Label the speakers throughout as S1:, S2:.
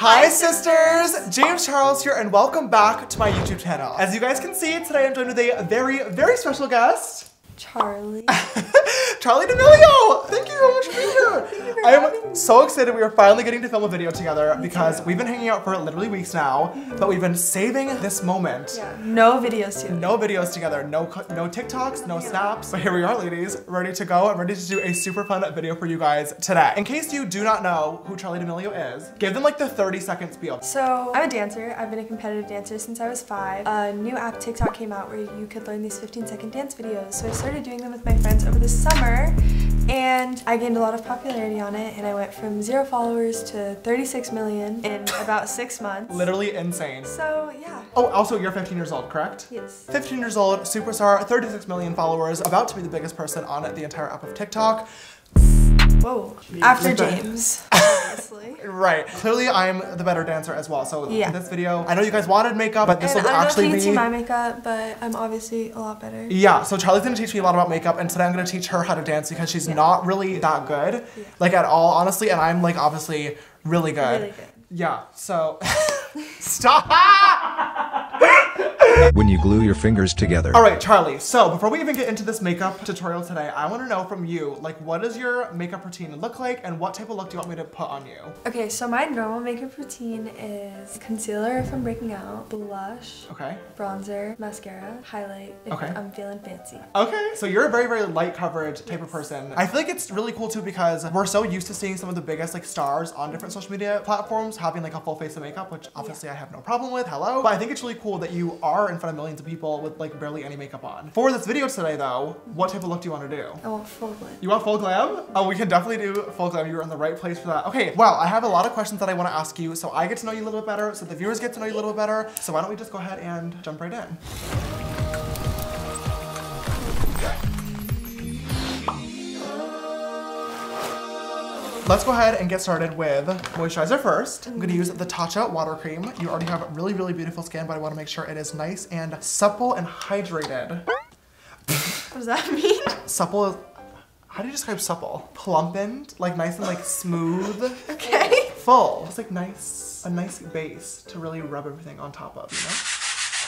S1: Hi sisters! James Charles here and welcome back to my YouTube channel. As you guys can see, today I'm joined with a very special guest.
S2: Charlie.
S1: Charli D'Amelio! Thank you so much for being here. I am so excited we are finally getting to film a video together because we've been hanging out for literally weeks now, but we've been saving this moment.
S2: Yeah, no videos together.
S1: No videos together, no TikToks, no snaps. But here we are, ladies, ready to go and ready to do a super fun video for you guys today. In case you do not know who Charli D'Amelio is, give them like the 30-second spiel.
S2: So, I'm a dancer. I've been a competitive dancer since I was 5. A new app, TikTok, came out where you could learn these 15-second dance videos. So I started doing them with my friends over the summer, and I gained a lot of popularity on it, and I went from 0 followers to 36 million in about 6 months.
S1: Literally insane.
S2: So, yeah.
S1: Oh, also you're 15 years old, correct?
S2: Yes.
S1: 15 years old, superstar, 36 million followers, about to be the biggest person on the entire app of TikTok.
S2: Whoa. After James, obviously.
S1: Right. Clearly, I'm the better dancer as well. So
S2: yeah.
S1: in this video, I know you guys wanted makeup, but this will actually be...
S2: I don't know if you can see my makeup, but I'm obviously a lot better.
S1: Yeah, so Charli's gonna teach me a lot about makeup, and today I'm gonna teach her how to dance because she's not really that good, like at all, honestly, and I'm like obviously really good.
S2: Really good.
S1: Yeah, so... Stop!
S3: When you glue your fingers together.
S1: All right, Charli, so before we even get into this makeup tutorial today, I want to know from you, like, what does your makeup routine look like and what type of look do you want me to put on you?
S2: Okay, so my normal makeup routine is concealer if I'm breaking out, blush,
S1: okay,
S2: bronzer, mascara, highlight if I'm feeling fancy.
S1: Okay, so you're a very light coverage type of person. I feel like it's really cool too because we're so used to seeing some of the biggest like stars on different social media platforms having like a full face of makeup, which obviously I have no problem with, hello. But I think it's really cool that you are in front of millions of people with like barely any makeup on. For this video today though, what type of look do you want to do?
S2: I want full glam.
S1: You want full glam? Oh, we can definitely do full glam. You're in the right place for that. Okay, well, I have a lot of questions that I want to ask you, so I get to know you a little bit better, so the viewers get to know you a little bit better. So why don't we just go ahead and jump right in? Let's go ahead and get started with moisturizer first. I'm gonna use the Tatcha water cream. You already have really beautiful skin, but I wanna make sure it is nice and supple and hydrated.
S2: What does that mean?
S1: Supple is, how do you describe supple? Plumpened, like nice and like smooth.
S2: Okay.
S1: Full, it's like nice, a nice base to really rub everything on top of, you know?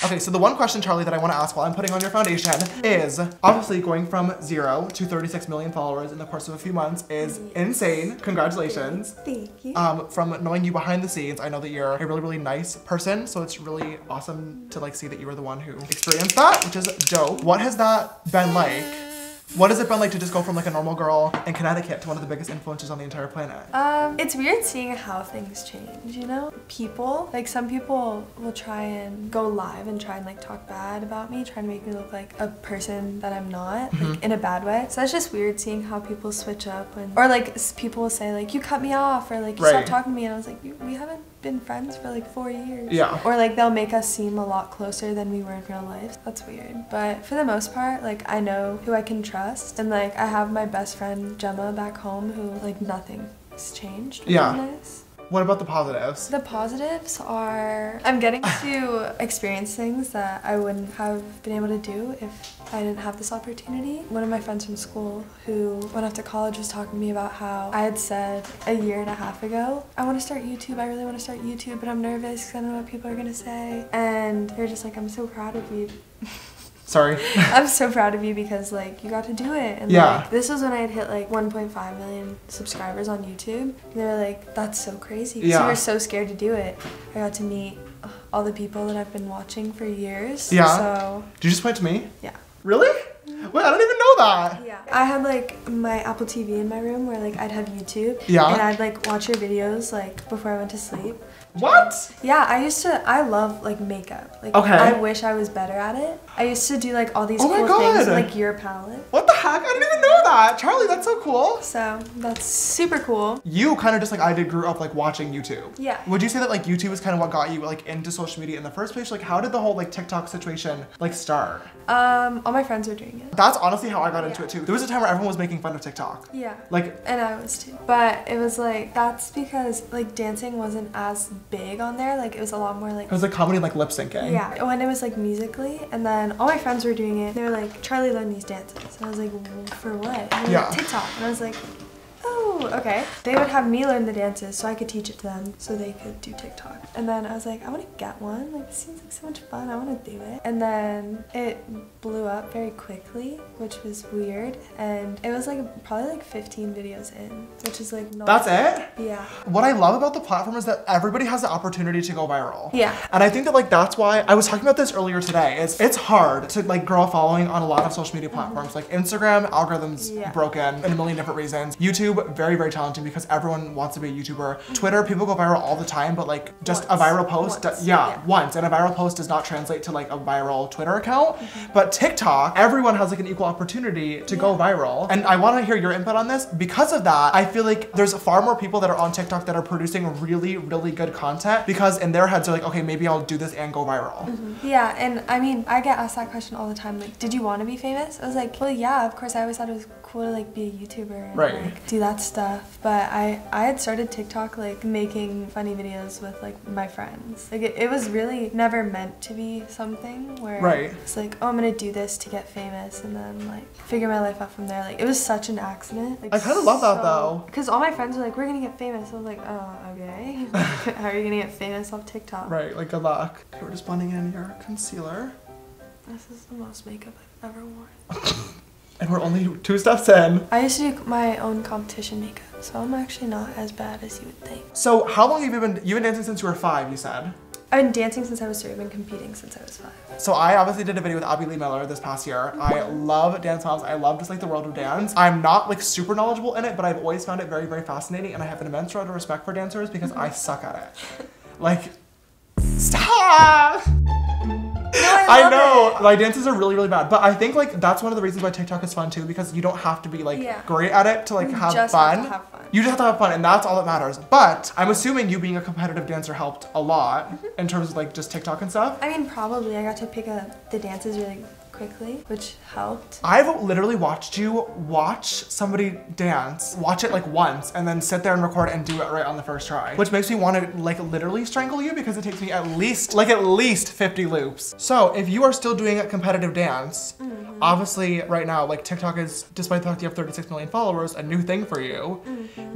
S1: Okay, so the one question, Charli, that I want to ask while I'm putting on your foundation is, obviously going from 0 to 36 million followers in the course of a few months is insane. Congratulations.
S2: Thank you.
S1: From knowing you behind the scenes, I know that you're a really nice person, so it's really awesome to like see that you were the one who experienced that, which is dope. What has that been like? What has it been like to just go from like a normal girl in Connecticut to one of the biggest influencers on the entire planet?
S2: It's weird seeing how things change, you know? People, like some people will try and go live and try and like talk bad about me, trying to make me look like a person that I'm not, like in a bad way. So that's just weird seeing how people switch up or like people will say like, you cut me off or like, you stopped talking to me. And I was like, we haven't been friends for like 4 years.
S1: Yeah.
S2: Or like they'll make us seem a lot closer than we were in real life. That's weird. But for the most part, like I know who I can trust, and like I have my best friend Gemma back home who like nothing's changed.
S1: Yeah.
S2: Nice.
S1: What about the positives?
S2: The positives are I'm getting to experience things that I wouldn't have been able to do if I didn't have this opportunity. One of my friends from school who went off to college was talking to me about how I had said a year and a half ago, I want to start YouTube, I really want to start YouTube, but I'm nervous because I don't know what people are going to say. And they're just like, I'm so proud of you.
S1: Sorry.
S2: I'm so proud of you because like you got to do it. And like this was when I had hit like 1.5 million subscribers on YouTube. And they were like, that's so crazy. Because you were so scared to do it. I got to meet all the people that I've been watching for years.
S1: Yeah.
S2: So.
S1: Did you just point to me?
S2: Yeah.
S1: Really? Wait, I don't even know that.
S2: Yeah. I had like my Apple TV in my room where like I'd have YouTube.
S1: Yeah.
S2: And I'd like watch your videos like before I went to sleep.
S1: What?
S2: Yeah, I love like makeup. Like I wish I was better at it. I used to do like all these cool things with, like your palette.
S1: What the heck? I didn't even know that. Charli, that's so cool.
S2: So that's super cool.
S1: You kind of just like I did grew up like watching YouTube.
S2: Yeah.
S1: Would you say that like YouTube is kind of what got you like into social media in the first place? Like how did the whole like TikTok situation like start?
S2: All my friends were doing it.
S1: That's honestly how I got into it too. There was a time where everyone was making fun of TikTok.
S2: Yeah.
S1: Like.
S2: And I was too. But it was like, that's because like dancing wasn't as big on there. Like it was a lot more like.
S1: It was like comedy, like lip syncing.
S2: Yeah. When it was like Musical.ly, and then all my friends were doing it. They were like, Charli, learn these dances. And I was like, well, for what? And they were like, TikTok. And I was like, oh, okay. They would have me learn the dances so I could teach it to them so they could do TikTok. And then I was like, I want to get one. Like, this seems like so much fun. I want to do it. And then it blew up very quickly, which was weird. And it was like probably like 15 videos in, which is like not.
S1: That's it?
S2: Yeah.
S1: What I love about the platform is that everybody has the opportunity to go viral.
S2: Yeah.
S1: And I think that like that's why I was talking about this earlier today. It's hard to like grow a following on a lot of social media platforms. Like Instagram, algorithms broken in a million different reasons. YouTube, very, very challenging because everyone wants to be a YouTuber. Twitter, people go viral all the time, but like just a viral post, once. And a viral post does not translate to like a viral Twitter account. But TikTok, everyone has like an equal opportunity to go viral. And I want to hear your input on this. Because of that, I feel like there's far more people that are on TikTok that are producing really, really good content because in their heads they're like, okay, maybe I'll do this and go viral.
S2: Yeah, and I mean, I get asked that question all the time. Like, did you want to be famous? I was like, well, yeah, of course. I always thought it was cool to like be a YouTuber and like do that stuff. But I had started TikTok like making funny videos with like my friends. Like it was really never meant to be something where it's like, oh, I'm gonna do this to get famous and then like figure my life out from there. Like it was such an accident. Like,
S1: I kind of love that though.
S2: Because all my friends were like, we're gonna get famous. I was like, oh, okay. How are you gonna get famous off TikTok?
S1: Right, like good luck. Okay, we're just blending in your concealer.
S2: This is the most makeup I've ever worn.
S1: And we're only 2 steps in.
S2: I used to do my own competition makeup, so I'm actually not as bad as you would think.
S1: So how long have you've been dancing since you were 5, you said?
S2: I've been dancing since I was 3. I've been competing since I was 5.
S1: So I obviously did a video with Abby Lee Miller this past year. I love Dance Moms. I love just like the world of dance. I'm not like super knowledgeable in it, but I've always found it very, very fascinating, and I have an immense amount of respect for dancers because I suck at it. Like, stop!
S2: No,
S1: I know, my dances are really, really bad, but I think like that's one of the reasons why TikTok is fun too, because you don't have to be like great at it to like have fun. You just have to have fun, and that's all that matters. But I'm assuming you being a competitive dancer helped a lot in terms of like just TikTok and stuff.
S2: I mean, probably. I got to pick up the dances really quickly, which helped.
S1: I've literally watched you watch somebody dance, watch it like once, and then sit there and record and do it right on the first try, which makes me want to like literally strangle you because it takes me at least 50 loops. So if you are still doing a competitive dance, obviously right now like TikTok is, despite the fact you have 36 million followers, a new thing for you.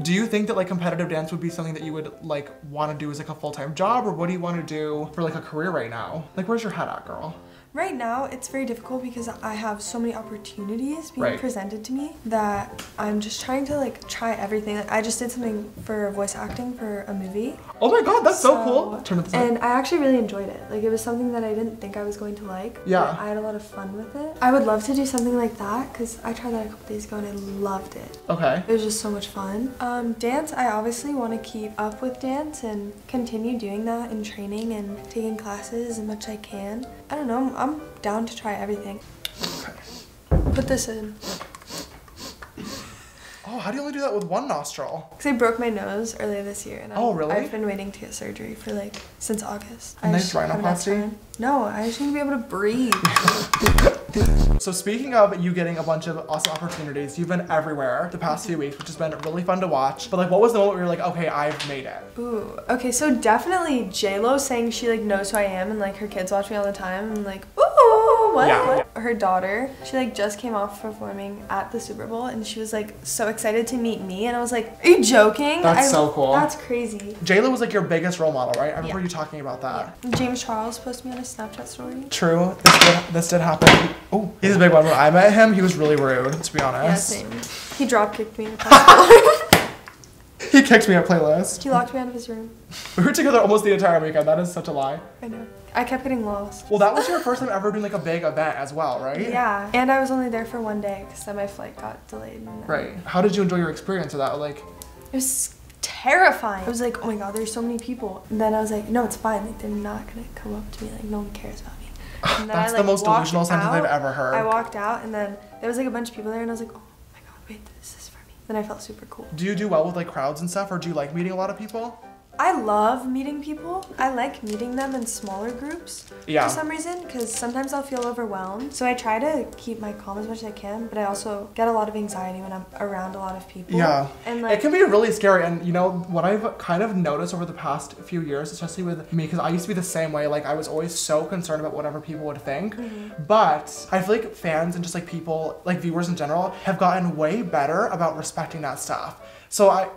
S1: Do you think that like competitive dance would be something that you would like want to do as like a full-time job, or what do you want to do for like a career right now? Like where's your head at, girl?
S2: Right now, it's very difficult because I have so many opportunities being presented to me that I'm just trying to like try everything. Like, I just did something for voice acting for a movie.
S1: Oh my god, that's so cool. Turn it this
S2: and I actually really enjoyed it. Like it was something that I didn't think I was going to like.
S1: Yeah.
S2: I had a lot of fun with it. I would love to do something like that because I tried that a couple days ago and I loved it.
S1: Okay.
S2: It was just so much fun. Dance, I obviously want to keep up with dance and continue doing that and training and taking classes as much as I can. I don't know, I'm down to try everything.
S1: Okay.
S2: Put this in.
S1: Oh, how do you only do that with one nostril?
S2: Because I broke my nose earlier this year and
S1: really?
S2: I've been waiting to get surgery for like since August.
S1: A nice rhinoplasty?
S2: No, I just need to be able to breathe.
S1: So speaking of you getting a bunch of awesome opportunities, you've been everywhere the past few weeks, which has been really fun to watch. But like, what was the moment where you're like, okay, I've made it?
S2: Ooh, okay, so definitely J-Lo saying she like knows who I am and like her kids watch me all the time and like, ooh, what?
S1: Yeah.
S2: Her daughter, she like just came off performing at the Super Bowl and she was like so excited to meet me and I was like, are you joking?
S1: That's so cool.
S2: That's crazy.
S1: J-Lo was like your biggest role model, right? I remember you talking about that.
S2: Yeah. James Charles posted me on a Snapchat story.
S1: True, this did happen. Oh, he's a big one. When I met him, he was really rude, to be honest.
S2: Yeah, same. He drop kicked me in the
S1: He kicked me at Playlist.
S2: He locked me out of his room.
S1: We were together almost the entire weekend. That is such a lie.
S2: I know. I kept getting lost.
S1: Well, that was your first time ever doing like a big event as well, right?
S2: Yeah, and I was only there for one day because then my flight got delayed.
S1: Right. How did you enjoy your experience of that? Like,
S2: it was terrifying. I was like, oh my god, there's so many people. And then I was like, no, it's fine. Like, they're not gonna come up to me. Like, no one cares about me. And then
S1: that's the most delusional sentence I've ever heard.
S2: I walked out and then there was like a bunch of people there and I was like, oh my god, wait, this is for me. Then I felt super cool.
S1: Do you do well with like crowds and stuff, or do you like meeting a lot of people?
S2: I love meeting people. I like meeting them in smaller groups for some reason because sometimes I'll feel overwhelmed. So I try to keep my calm as much as I can, but I also get a lot of anxiety when I'm around a lot of people.
S1: Yeah,
S2: and like,
S1: it can be really scary. And you know, what I've kind of noticed over the past few years, especially with me, because I used to be the same way, like I was always so concerned about whatever people would think. But I feel like fans and just like people, like viewers in general, have gotten way better about respecting that stuff. So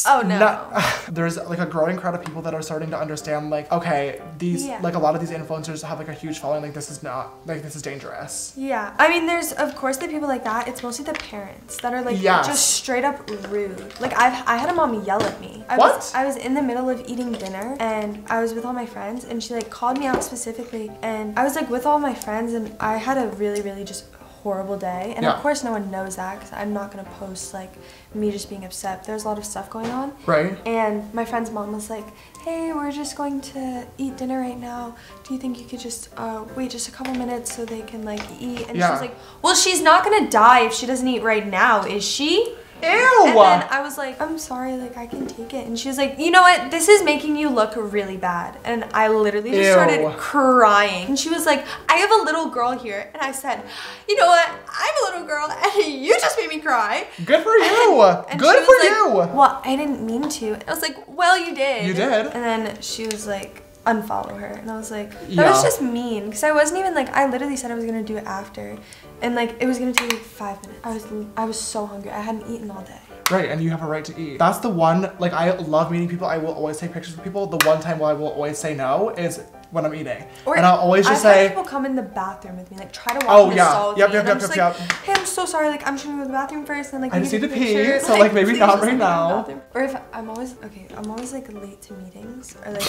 S2: Oh no.
S1: There's like a growing crowd of people that are starting to understand like, okay, these like a lot of these influencers have like a huge following, like this is dangerous.
S2: Yeah, I mean there's of course the people like that. It's mostly the parents that are like just straight up rude. Like I had a mom yell at me. I was in the middle of eating dinner and I was with all my friends and she like called me out specifically and I was like with all my friends and I had a really just horrible day and of course no one knows that because I'm not gonna post like me just being upset. There's a lot of stuff going on,
S1: right?
S2: And my friend's mom was like, hey, we're just going to eat dinner right now, do you think you could just wait just a couple minutes so they can like eat? And she was like, well, she's not gonna die if she doesn't eat right now, is she?
S1: Ew!
S2: And then I was like, I'm sorry, like I can take it. And she was like, you know what? This is making you look really bad. And I literally just started crying. And she was like, I have a little girl here. And I said, you know what? I'm a little girl and you just made me cry.
S1: Good for you. And good for you.
S2: Well, I didn't mean to. And I was like, well, you did.
S1: You did.
S2: And then she was like, unfollow her. And I was like, that was just mean. Because I wasn't even like, I literally said I was going to do it after. And like, it was going to take like 5 minutes. I was so hungry. I hadn't eaten all day.
S1: Right, and you have a right to eat. That's the one, like I love meeting people. I will always take pictures with people. The one time where I will always say no is when I'm eating.
S2: Or
S1: and I'll always just say,
S2: people come in the bathroom with me, like try to walk in the stall with me. And I'm just like, hey, I'm so sorry, like I'm just gonna go to the bathroom first and like
S1: I just need to pee, so like maybe not right now.
S2: Or if I'm always like late to meetings or like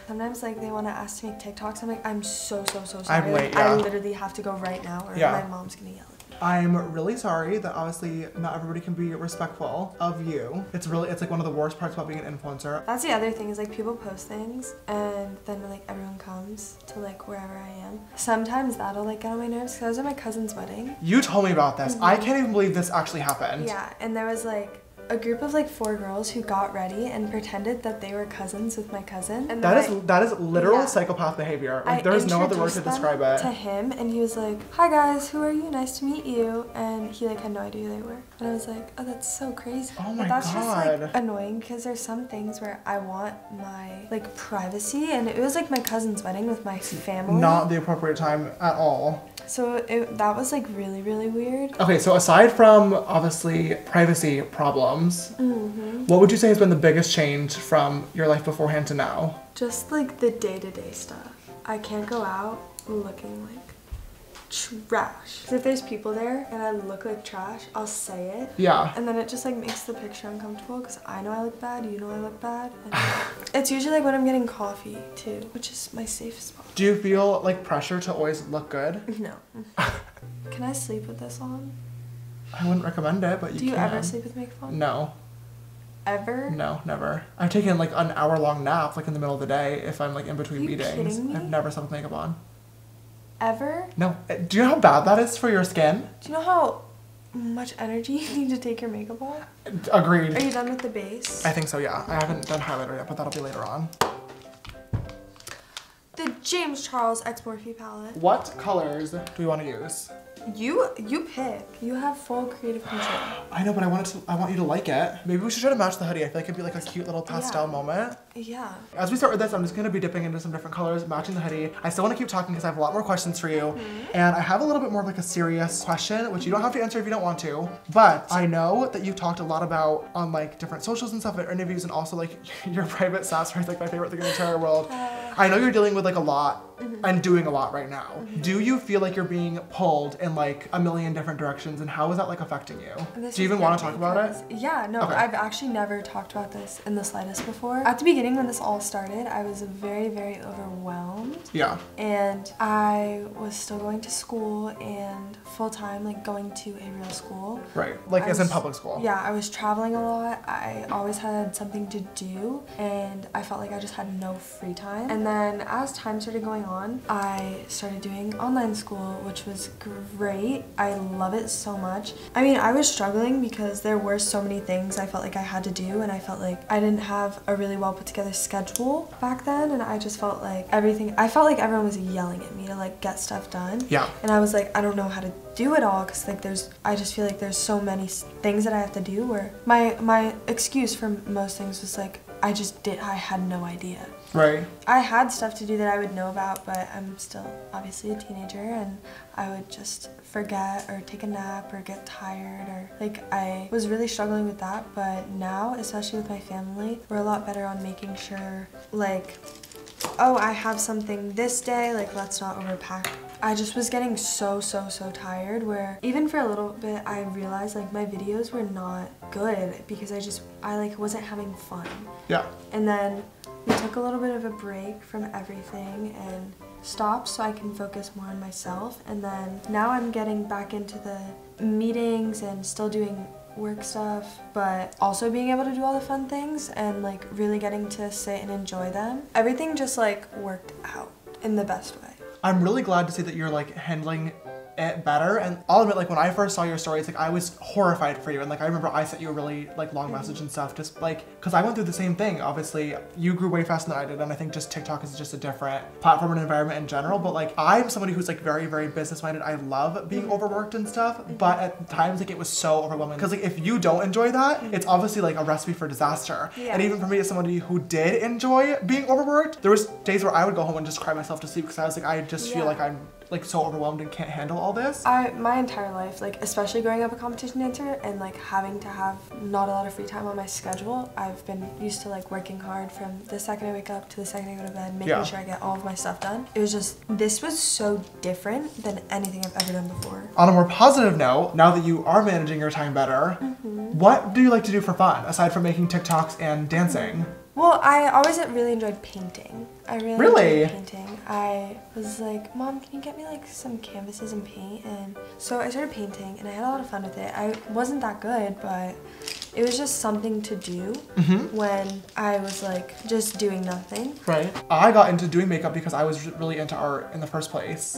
S2: sometimes like they want to ask to make TikToks. I'm like, I'm so sorry.
S1: I'm late,
S2: I literally have to go right now or my mom's gonna yell at me.
S1: I'm really sorry that obviously not everybody can be respectful of you. It's like one of the worst parts about being an influencer.
S2: That's the other thing is like people post things and then like everyone comes to like wherever I am. Sometimes that'll like get on my nerves because I was at my cousin's wedding.
S1: You told me about this. I can't even believe this actually happened.
S2: Yeah, and there was like a group of like 4 girls who got ready and pretended that they were cousins with my cousin. And
S1: that is literal psychopath behavior. Like there is no other word to describe it.
S2: To him, and he was like, "Hi guys, who are you? Nice to meet you." And he like had no idea who they were. And I was like, "Oh, that's so crazy."
S1: Oh my
S2: but that's
S1: God.
S2: just like annoying because there's some things where I want my like privacy, and it was like my cousin's wedding with my family.
S1: Not the appropriate time at all.
S2: So that was like really weird.
S1: Okay, so aside from obviously privacy problems, what would you say has been the biggest change from your life beforehand to now?
S2: Just like the day-to-day stuff. I can't go out looking like trash. Because if there's people there and I look like trash, I'll say it.
S1: Yeah.
S2: And then it just like makes the picture uncomfortable because I know I look bad, you know I look bad. And it's usually like when I'm getting coffee too, which is my safe spot.
S1: Do you feel like pressure to always look good?
S2: No. Can I sleep with this on?
S1: I wouldn't recommend it, but you can.
S2: Do you ever sleep with makeup on?
S1: No.
S2: Ever?
S1: No, never. I've taken like an hour-long nap like in the middle of the day if I'm like in between meetings.
S2: Kidding me?
S1: I've never slept with makeup on.
S2: Ever?
S1: No. Do you know how bad that is for your skin?
S2: Do you know how much energy you need to take your makeup off?
S1: Agreed.
S2: Are you done with the base?
S1: I think so, yeah. I haven't done highlighter yet, but that'll be later on.
S2: The James Charles X Morphe palette.
S1: What colors do we want to use?
S2: You pick. You have full creative control.
S1: I know, but I want you to like it. Maybe we should try to match the hoodie. I feel like it'd be like a cute little pastel moment.
S2: Yeah.
S1: As we start with this, I'm just gonna be dipping into some different colors, matching the hoodie. I still wanna keep talking because I have a lot more questions for you. And I have a little bit more of like a serious question, which you don't have to answer if you don't want to. But I know that you've talked a lot about on like different socials and stuff, interviews, and also like your private sass stories, like my favorite thing in the entire world. I know you're dealing with like a lot and doing a lot right now. Do you feel like you're being pulled in like a million different directions, and how is that like affecting you? Do you even want to talk about it?
S2: Yeah, no, I've actually never talked about this in the slightest before. At the beginning when this all started, I was very overwhelmed.
S1: Yeah.
S2: And I was still going to school and full-time, like going to a real school.
S1: Right, like as in public school.
S2: Yeah, I was traveling a lot. I always had something to do and I felt like I just had no free time. And then as time started going on, I started doing online school, which was great. I love it so much. I mean, I was struggling because there were so many things I felt like I had to do, and I felt like I didn't have a really well put together schedule back then, and I just felt like I felt like everyone was yelling at me to like get stuff done.
S1: Yeah.
S2: And I was like, I don't know how to do it all because like I just feel like there's so many things that I have to do where my excuse for most things was like, I had no idea.
S1: Right.
S2: I had stuff to do that I would know about, but I'm still obviously a teenager, and I would just forget or take a nap or get tired, or like I was really struggling with that. But now, especially with my family, we're a lot better on making sure, like, oh, I have something this day, like let's not overpack. I just was getting so tired, where even for a little bit I realized like my videos were not good because I like wasn't having fun.
S1: Yeah.
S2: And then we took a little bit of a break from everything and stopped so I can focus more on myself. And then now I'm getting back into the meetings and still doing work stuff, but also being able to do all the fun things and like really getting to sit and enjoy them. Everything just like worked out in the best way.
S1: I'm really glad to see that you're like handling it better, and I'll admit, like when I first saw your stories, like I was horrified for you, and like I remember I sent you a really like long message and stuff, just like because I went through the same thing. Obviously you grew way faster than I did, and I think just TikTok is just a different platform and environment in general, but like I'm somebody who's like very business minded. I love being overworked and stuff, but at times like it was so overwhelming because like if you don't enjoy that, it's obviously like a recipe for disaster. And even for me, as somebody who did enjoy being overworked, there was days where I would go home and just cry myself to sleep because I was like, I just feel like I'm like so overwhelmed and can't handle all this.
S2: My entire life, like especially growing up a competition dancer and like having to have not a lot of free time on my schedule, I've been used to like working hard from the second I wake up to the second I go to bed, making sure I get all of my stuff done. It was just, this was so different than anything I've ever done before.
S1: On a more positive note, now that you are managing your time better, what do you like to do for fun aside from making TikToks and dancing?
S2: Well, I always really enjoyed painting. I really enjoyed painting. I was like, Mom, can you get me like some canvases and paint? And so I started painting and I had a lot of fun with it. I wasn't that good, but it was just something to do when I was like just doing nothing.
S1: Right. I got into doing makeup because I was really into art in the first place.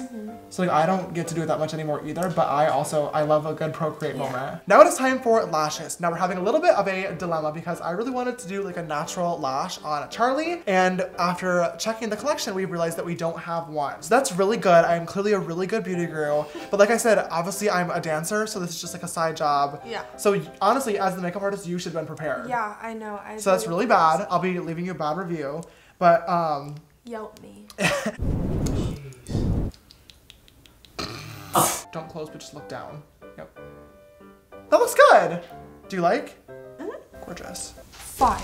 S1: So like I don't get to do it that much anymore either, but I love a good Procreate moment. Now it is time for lashes. Now we're having a little bit of a dilemma because I really wanted to do like a natural lash on Charlie, and after checking the collection we realized that we don't have one. So that's really good. I'm clearly a really good beauty guru, but like I said, obviously I'm a dancer, so this is just like a side job. Yeah. So honestly, as the makeup artist, you should have been prepared.
S2: Yeah, I know.
S1: So that's really bad. I'll be leaving you a bad review, but
S2: Yelp me.
S1: Don't close, but just look down. Yep. That looks good. Do you like? Gorgeous.
S2: Fire.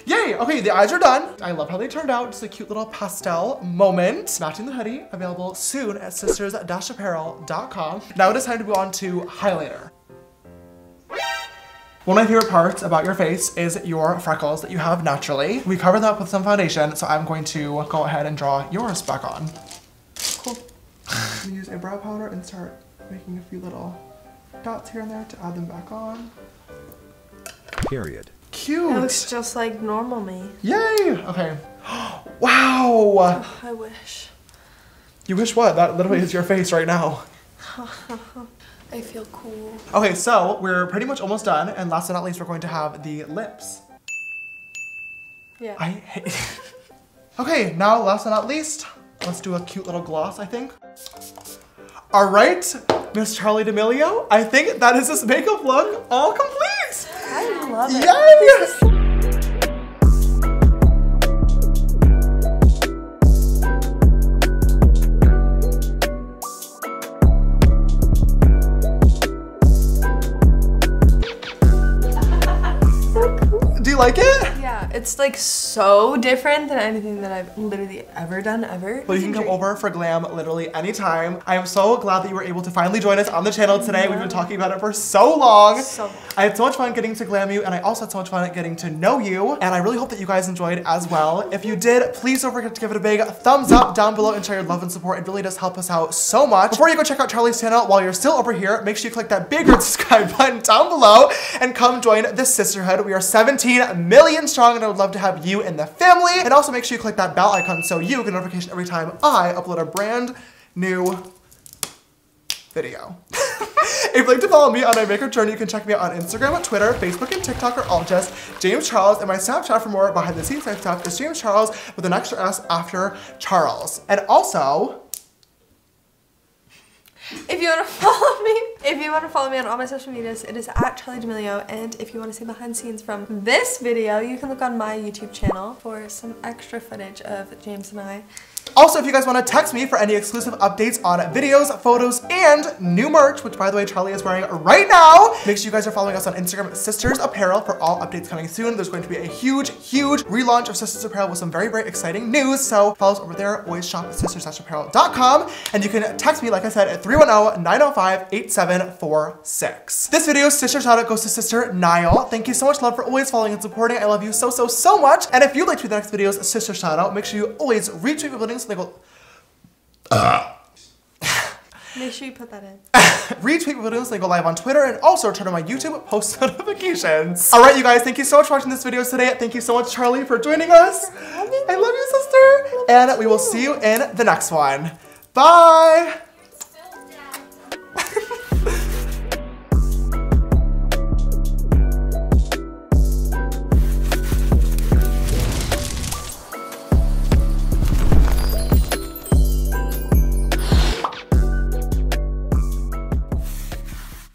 S1: Yay! Okay, the eyes are done. I love how they turned out. Just a cute little pastel moment. Matching the hoodie, available soon at sisters-apparel.com. Now it is time to go on to highlighter. One of my favorite parts about your face is your freckles that you have naturally. We covered that up with some foundation, so I'm going to go ahead and draw yours back on.
S2: Cool.
S1: I'm gonna use a brow powder and start making a few little dots here and there to add them back on.
S3: Period.
S1: Cute.
S2: It looks just like normal me.
S1: Yay! Okay. Wow!
S2: Oh, I wish.
S1: You wish what? That literally is your face right now.
S2: I feel cool.
S1: Okay, so we're pretty much almost done, and last but not least, we're going to have the lips.
S2: Yeah.
S1: I hate. Okay, now last but not least, let's do a cute little gloss, I think. All right, Miss Charli D'Amelio, I think that is this makeup look all complete.
S2: I love it.
S1: Yes! Do you like it?
S2: Yeah, it's like so different than anything that I've literally ever done ever.
S1: Well, you can come over for glam literally anytime. I am so glad that you were able to finally join us on the channel today. We've been talking about it for so long. I had so much fun getting to glam you, and I also had so much fun at getting to know you, and I really hope that you guys enjoyed as well. If you did, please don't forget to give it a big thumbs up down below and share your love and support. It really does help us out so much. Before you go check out Charli's channel, while you're still over here, make sure you click that big red subscribe button down below and come join the sisterhood. We are 17 million strong, and I would love to have you in the family. And also make sure you click that bell icon so you get a notification every time I upload a brand new video. If you'd like to follow me on my makeup journey, you can check me out on Instagram, Twitter, Facebook, and TikTok, or all just James Charles. And my Snapchat for more behind the scenes stuff is James Charles with an extra S after Charles. And also,
S2: If you want to follow me on all my social medias, it is at Charlie D'Amelio. And if you want to see behind the scenes from this video, you can look on my YouTube channel for some extra footage of James and I.
S1: Also, if you guys want to text me for any exclusive updates on videos, photos, and new merch, which by the way, Charlie is wearing right now, make sure you guys are following us on Instagram, Sisters Apparel, for all updates coming soon. There's going to be a huge relaunch of Sisters Apparel with some very exciting news. So follow us over there. Always shop at sisters-apparel.com. And you can text me, like I said, at 310-905-8746. This video's sister shout out goes to Sister Niall. Thank you so much, love, for always following and supporting. I love you so much. And if you'd like to be the next video's sister shout out, make sure you always retweet my buildings so they go.
S2: Make sure you put that in.
S1: Retweet videos, they go live on Twitter, and also turn on my YouTube post notifications. All right, you guys, thank you so much for watching this video today. Thank you so much, Charlie, for joining us. I love you, sister. And we will see you in the next one. Bye.